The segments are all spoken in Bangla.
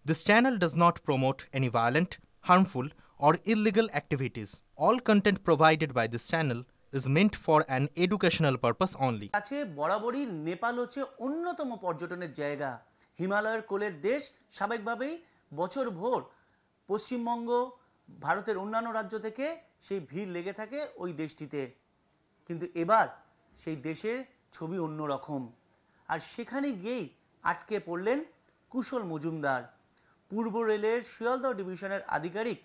This channel does not promote any violent, harmful, or illegal activities. All content provided by this channel is meant for an educational purpose only. আছে বরাবরই নেপাল হচ্ছে অন্যতম পর্যটনের জায়গা। হিমালয়ের কোলের দেশ, স্বাভাবিকভাবেই বছর ভোর পশ্চিমবঙ্গ ভারতের অন্যান্য রাজ্য থেকে সেই ভিড় লেগে থাকে ওই দেশটিতে। কিন্তু এবার সেই দেশের ছবি অন্যরকম, আর সেখানে গিয়েই আটকে পড়লেন কুশল মজুমদার। পূর্ব রেলের শিয়ালদহ ডিভিশনের আধিকারিক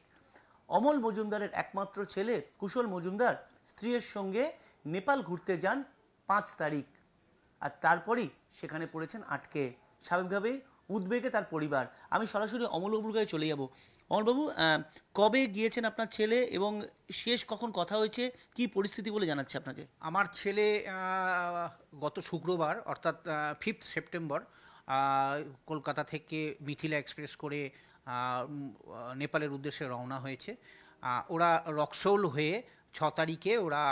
অমল মজুমদারের একমাত্র ছেলে কুশল মজুমদার স্ত্রীর সঙ্গে নেপাল ঘুরতে যান 5 তারিখ, আর তারপরই সেখানে পড়েছেন আটকে। স্বাভাবিকভাবেই উদ্বেগে তার পরিবার। আমি সরাসরি অমলবাবুর কাছে চলে যাব। অমলবাবু, কবে গিয়েছেন আপনার ছেলে এবং শেষ কখন কথা হয়েছে, কি পরিস্থিতি বলে জানাচ্ছে আপনাকে? আমার ছেলে গত শুক্রবার অর্থাৎ 5 সেপ্টেম্বর কলকাতা থেকে মিথিলা এক্সপ্রেস করে নেপালের উদ্দেশ্যে রওনা হয়েছে। ওরা রক্সৌল হয়ে 6 তারিখে ওরা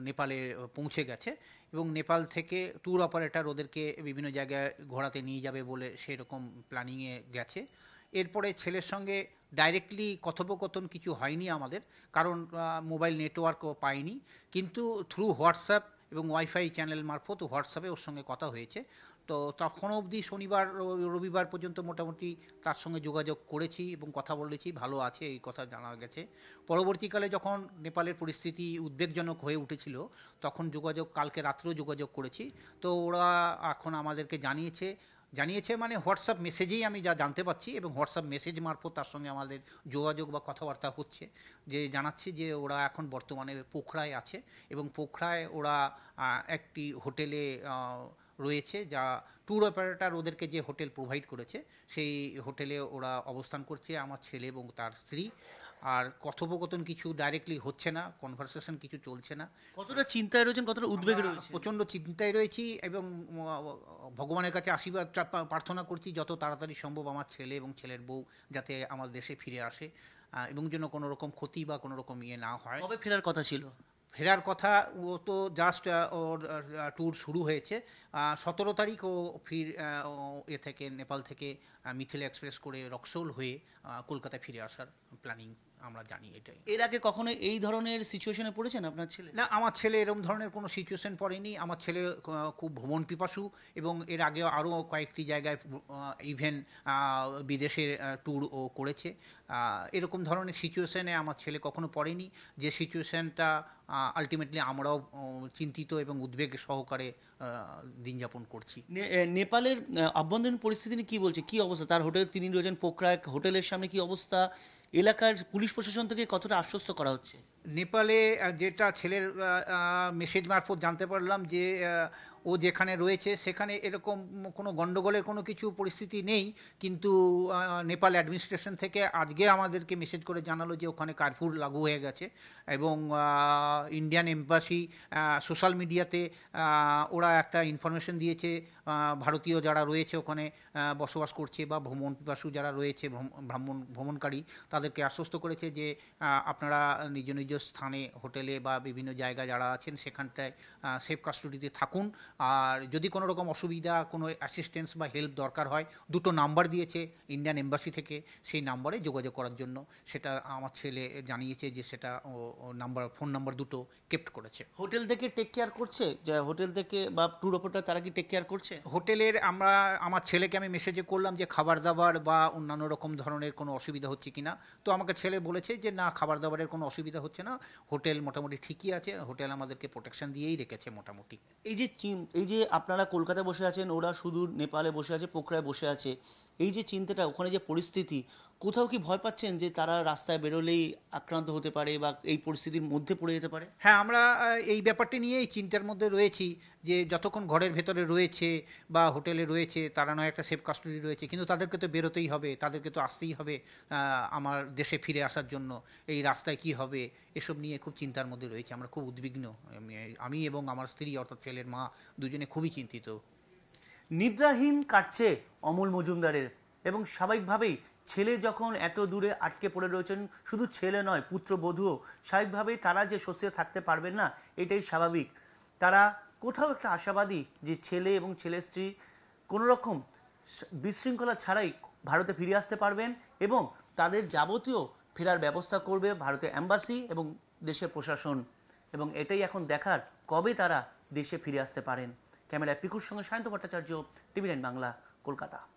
নেপালে পৌঁছে গেছে এবং নেপাল থেকে ট্যুর অপারেটর ওদেরকে বিভিন্ন জায়গায় ঘোরাতে নিয়ে যাবে বলে সেরকম প্ল্যানিংয়ে গেছে। এরপরে ছেলের সঙ্গে ডাইরেক্টলি কথোপকথন কিছু হয়নি আমাদের, কারণ মোবাইল নেটওয়ার্কও পাইনি, কিন্তু থ্রু হোয়াটসঅ্যাপ এবং ওয়াইফাই চ্যানেল মারফত হোয়াটসঅ্যাপে ওর সঙ্গে কথা হয়েছে। তো তখন অবধি শনিবার রবিবার পর্যন্ত মোটামুটি তার সঙ্গে যোগাযোগ করেছি এবং কথা বলেছি, ভালো আছে এই কথা জানা গেছে। পরবর্তীকালে যখন নেপালের পরিস্থিতি উদ্বেগজনক হয়ে উঠেছিল তখন কালকে রাত্রেও যোগাযোগ করেছি। তো ওরা এখন আমাদেরকে জানিয়েছে মানে হোয়াটসঅ্যাপ মেসেজেই আমি যা জানতে পারছি, এবং হোয়াটসঅ্যাপ মেসেজ মারফত তার সঙ্গে আমাদের যোগাযোগ বা কথাবার্তা হচ্ছে, যে জানাচ্ছি যে ওরা এখন বর্তমানে পোখরায় আছে এবং পোখরায় ওরা একটি হোটেলে রয়েছে, যা ট্যুর অপারেটর ওদেরকে যে হোটেল প্রোভাইড করেছে সেই হোটেলে ওরা অবস্থান করছে, আমার ছেলে এবং তার স্ত্রী। আর কথোপকথন কিছু ডাইরেক্টলি হচ্ছে না, কনভারসেশন কিছু চলছে না। কতটা চিন্তায় রয়েছেন, কতটা উদ্বেগে রয়েছেন? প্রচণ্ড চিন্তায় রয়েছি এবং ভগবানের কাছে আশীর্বাদ প্রার্থনা করছি যত তাড়াতাড়ি সম্ভব আমার ছেলে এবং ছেলের বউ যাতে আমার দেশে ফিরে আসে এবং যেন কোনো রকম ক্ষতি বা কোনো রকম ইয়ে না হয়। কবে ফেরার কথা ছিল? ফেরার কথা, ও তো জাস্ট ওর ট্যুর শুরু হয়েছে 17 তারিখ ও থেকে নেপাল থেকে মিথিলা এক্সপ্রেস করে রক্সৌল হয়ে কলকাতায় ফিরে আসার প্ল্যানিং আমরা জানি। এটাই। এর আগে কখনো এই ধরনের সিচুয়েশনে পড়েছেন আপনার ছেলে? না, আমার ছেলে এরকম ধরনের কোনো সিচুয়েশন পড়েনি। আমার ছেলে খুব ভ্রমণ পিপাসু এবং এর আগে আরও কয়েকটি জায়গায় ইভেন বিদেশের ট্যুর ও করেছে। এরকম ধরনের সিচুয়েশনে আমার ছেলে কখনো পড়েনি, যে সিচুয়েশনটা আলটিমেটলি আমরাও চিন্তিত এবং উদ্বেগ সহকারে দিন যাপন করছি। নেপালের আভ্যন্তরীণ পরিস্থিতি নিয়ে কী বলছে, কী অবস্থা? তার হোটেল তিনি রয়েছেন পোখরায়, হোটেলের সামনে কী অবস্থা? এলাকার পুলিশ প্রশাসন থেকে কতটা আশ্বস্ত করা হচ্ছে? নেপালে যেটা ছেলের মেসেজ মারফত জানতে পারলাম যে ও যেখানে রয়েছে সেখানে এরকম কোনো গণ্ডগোলের কোনো কিছু পরিস্থিতি নেই, কিন্তু নেপাল অ্যাডমিনিস্ট্রেশন থেকে আজকে আমাদেরকে মেসেজ করে জানালো যে ওখানে কারফিউ লাগু হয়ে গেছে এবং ইন্ডিয়ান এম্বাসি সোশ্যাল মিডিয়াতে ওরা একটা ইনফরমেশন দিয়েছে, ভারতীয় যারা রয়েছে ওখানে বসবাস করছে বা ভ্রমণ পিপাসু যারা রয়েছে ভ্রমণকারী তাদেরকে আশ্বস্ত করেছে যে আপনারা নিজ নিজ স্থানে হোটেলে বা বিভিন্ন জায়গায় যারা আছেন সেখানটায় সেফ কাস্টডিতে থাকুন, আর যদি কোনো রকম অসুবিধা, কোনো অ্যাসিস্ট্যান্স বা হেল্প দরকার হয়, 2টো নাম্বার দিয়েছে ইন্ডিয়ান এম্বাসি থেকে, সেই নাম্বারে যোগাযোগ করার জন্য। সেটা আমার ছেলে জানিয়েছে যে সেটা ফোন নাম্বার 2টো কেপ্ট করেছে। হোটেল থেকে টেক কেয়ার করছে, যে হোটেল থেকে বা ট্যুর অপারেটর তারা কি টেক কেয়ার করছে? হোটেলের আমার ছেলেকে আমি মেসেজে করলাম যে খাবার দাবার বা অন্যান্য রকম ধরনের কোনো অসুবিধা হচ্ছে কিনা, তো আমাকে ছেলে বলেছে যে না, খাবার দাবারের কোনো অসুবিধা হচ্ছে না, হোটেল মোটামুটি ঠিকই আছে, হোটেল আমাদেরকে প্রোটেকশন দিয়েই রেখেছে মোটামুটি। এই যে আপনারা কলকাতায় বসে আছেন, ওরা শুধু নেপালে বসে আছে, পোখরায় বসে আছে, এই যে চিন্তাটা, ওখানে যে পরিস্থিতি, কোথাও কি ভয় পাচ্ছেন যে তারা রাস্তায় বেরোলেই আক্রান্ত হতে পারে বা এই পরিস্থিতির মধ্যে পড়ে যেতে পারে? হ্যাঁ, আমরা এই ব্যাপারটি নিয়েই চিন্তার মধ্যে রয়েছি যে যতক্ষণ ঘরের ভেতরে রয়েছে বা হোটেলে রয়েছে তারা নয় একটা সেফ কাস্টডি রয়েছে, কিন্তু তাদেরকে তো বেরোতেই হবে, তাদেরকে তো আসতেই হবে আমার দেশে ফিরে আসার জন্য। এই রাস্তায় কি হবে এসব নিয়ে খুব চিন্তার মধ্যে রয়েছে, আমরা খুব উদ্বিগ্ন। আমি এবং আমার স্ত্রী অর্থাৎ ছেলের মা দুজনে খুবই চিন্তিত। নিদ্রাহীন কাটছে অমল মজুমদারের, এবং স্বাভাবিকভাবেই ছেলে যখন এত দূরে আটকে পড়ে রয়েছেন, শুধু ছেলে নয় পুত্রবধূও স্বাভাবিকভাবেই তারা যে স্বস্তিতে থাকতে পারবেন না, এটাই স্বাভাবিক। তারা কোথাও একটা আশাবাদী যে ছেলে এবং ছেলের স্ত্রী কোনো রকম বিশৃঙ্খলা ছাড়াই ভারতে ফিরে আসতে পারবেন এবং তাদের যাবতীয় ফেরার ব্যবস্থা করবে ভারতের অ্যাম্বাসি এবং দেশের প্রশাসন, এবং এটাই এখন দেখার কবে তারা দেশে ফিরে আসতে পারেন। ক্যামেরায় পিকুর সঙ্গে সায়ন্ত ভট্টাচার্য, টিভি9 বাংলা, কলকাতা।